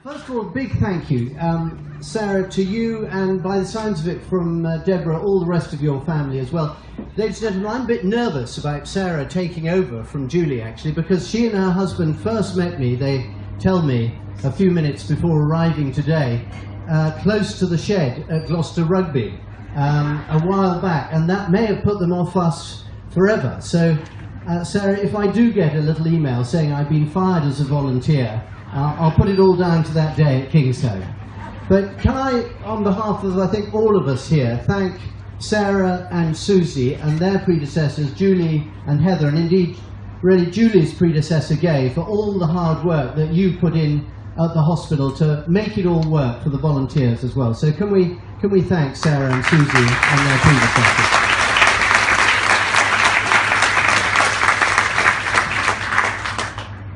First of all, a big thank you, Sarah, to you, and by the sounds of it from Deborah, all the rest of your family as well. Ladies and gentlemen, I'm a bit nervous about Sarah taking over from Julie, actually, because she and her husband first met me, they tell me, a few minutes before arriving today, close to the shed at Gloucester Rugby a while back, and that may have put them off us forever. So, Sarah, if I do get a little email saying I've been fired as a volunteer, I'll put it all down to that day at Kingsholm. But can I, on behalf of, I think, all of us here, thank Sarah and Susie and their predecessors, Julie and Heather, and indeed, really Julie's predecessor, Gay, for all the hard work that you put in at the hospital to make it all work for the volunteers as well. So can we thank Sarah and Susie and their predecessors?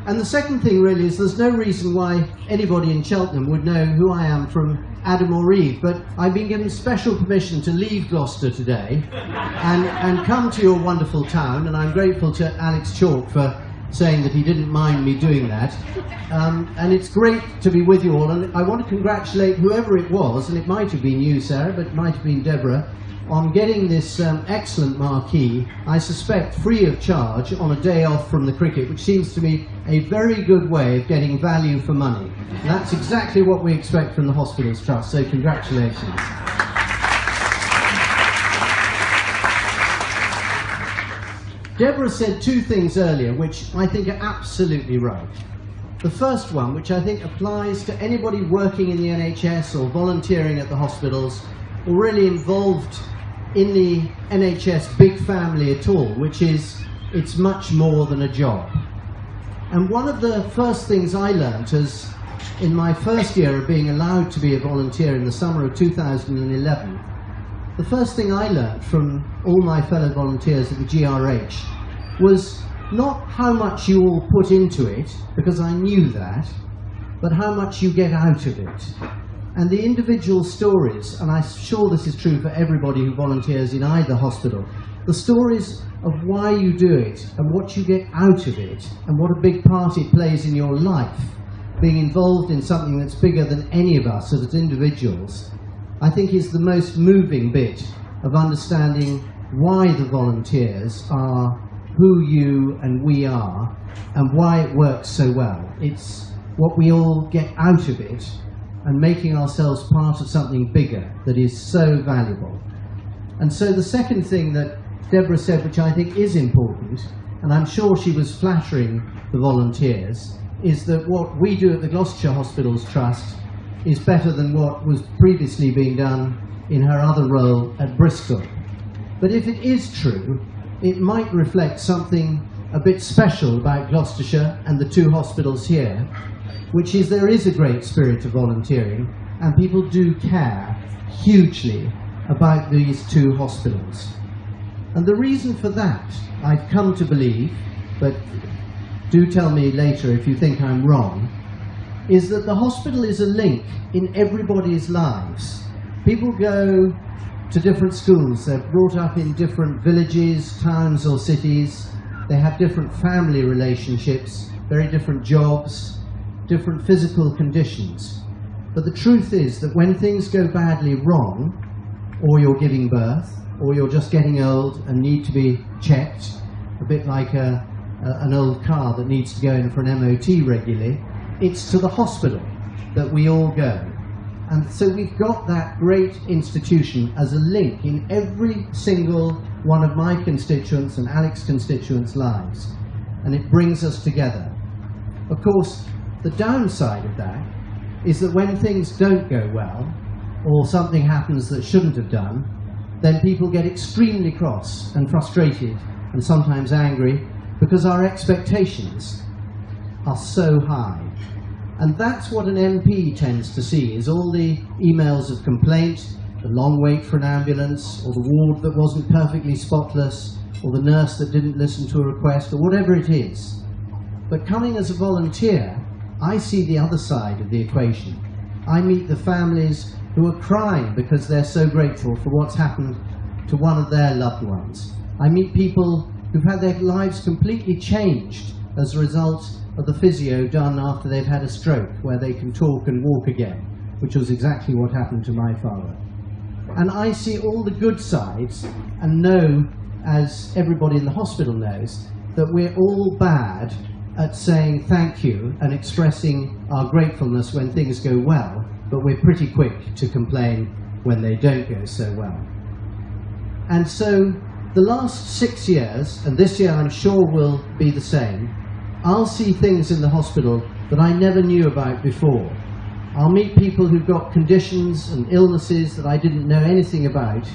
And the second thing really is there's no reason why anybody in Cheltenham would know who I am from Adam or Eve, but I've been given special permission to leave Gloucester today and come to your wonderful town, and I'm grateful to Alex Chalk for saying that he didn't mind me doing that. And it's great to be with you all, and I want to congratulate whoever it was, and it might have been you, Sarah, but it might have been Deborah, on getting this excellent marquee, I suspect free of charge, on a day off from the cricket, which seems to me a very good way of getting value for money. And that's exactly what we expect from the Hospitals Trust, so congratulations. Deborah said two things earlier, which I think are absolutely right. The first one, which I think applies to anybody working in the NHS or volunteering at the hospitals, or really involved in the NHS big family at all, which is it's much more than a job. And one of the first things I learnt as in my first year of being allowed to be a volunteer in the summer of 2011, the first thing I learnt from all my fellow volunteers at the GRH was not how much you all put into it, because I knew that, but how much you get out of it. And the individual stories, and I'm sure this is true for everybody who volunteers in either hospital, the stories of why you do it and what you get out of it and what a big part it plays in your life, being involved in something that's bigger than any of us as individuals, I think is the most moving bit of understanding why the volunteers are who you and we are and why it works so well. It's what we all get out of it, and making ourselves part of something bigger that is so valuable. And so the second thing that Deborah said, which I think is important, and I'm sure she was flattering the volunteers, is that what we do at the Gloucestershire Hospitals Trust is better than what was previously being done in her other role at Bristol. But if it is true, it might reflect something a bit special about Gloucestershire and the two hospitals here, which is there is a great spirit of volunteering, and people do care hugely about these two hospitals. And the reason for that, I've come to believe, but do tell me later if you think I'm wrong, is that the hospital is a link in everybody's lives. People go to different schools, they're brought up in different villages, towns or cities, they have different family relationships, very different jobs, different physical conditions. But the truth is that when things go badly wrong, or you're giving birth, or you're just getting old and need to be checked, a bit like an old car that needs to go in for an MOT regularly, it's to the hospital that we all go. And so we've got that great institution as a link in every single one of my constituents and Alex's constituents' lives. And it brings us together. Of course, the downside of that is that when things don't go well, or something happens that shouldn't have done, then people get extremely cross and frustrated and sometimes angry because our expectations are so high. And that's what an MP tends to see, is all the emails of complaint, the long wait for an ambulance, or the ward that wasn't perfectly spotless, or the nurse that didn't listen to a request, or whatever it is. But coming as a volunteer, I see the other side of the equation. I meet the families who are crying because they're so grateful for what's happened to one of their loved ones. I meet people who've had their lives completely changed as a result of the physio done after they've had a stroke, where they can talk and walk again, which was exactly what happened to my father. And I see all the good sides and know, as everybody in the hospital knows, that we're all bad at saying thank you and expressing our gratefulness when things go well, but we're pretty quick to complain when they don't go so well. And so the last 6 years, and this year I'm sure will be the same, I'll see things in the hospital that I never knew about before. I'll meet people who've got conditions and illnesses that I didn't know anything about,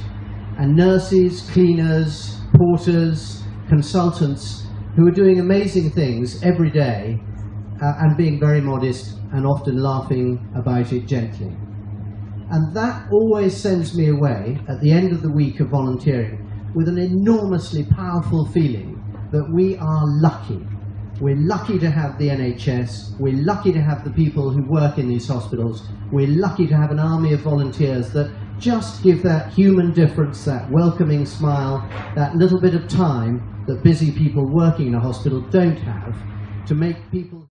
and nurses, cleaners, porters, consultants who are doing amazing things every day and being very modest and often laughing about it gently. And that always sends me away at the end of the week of volunteering with an enormously powerful feeling that we are lucky. We're lucky to have the NHS, we're lucky to have the people who work in these hospitals, we're lucky to have an army of volunteers that just give that human difference, that welcoming smile, that little bit of time that busy people working in a hospital don't have to make people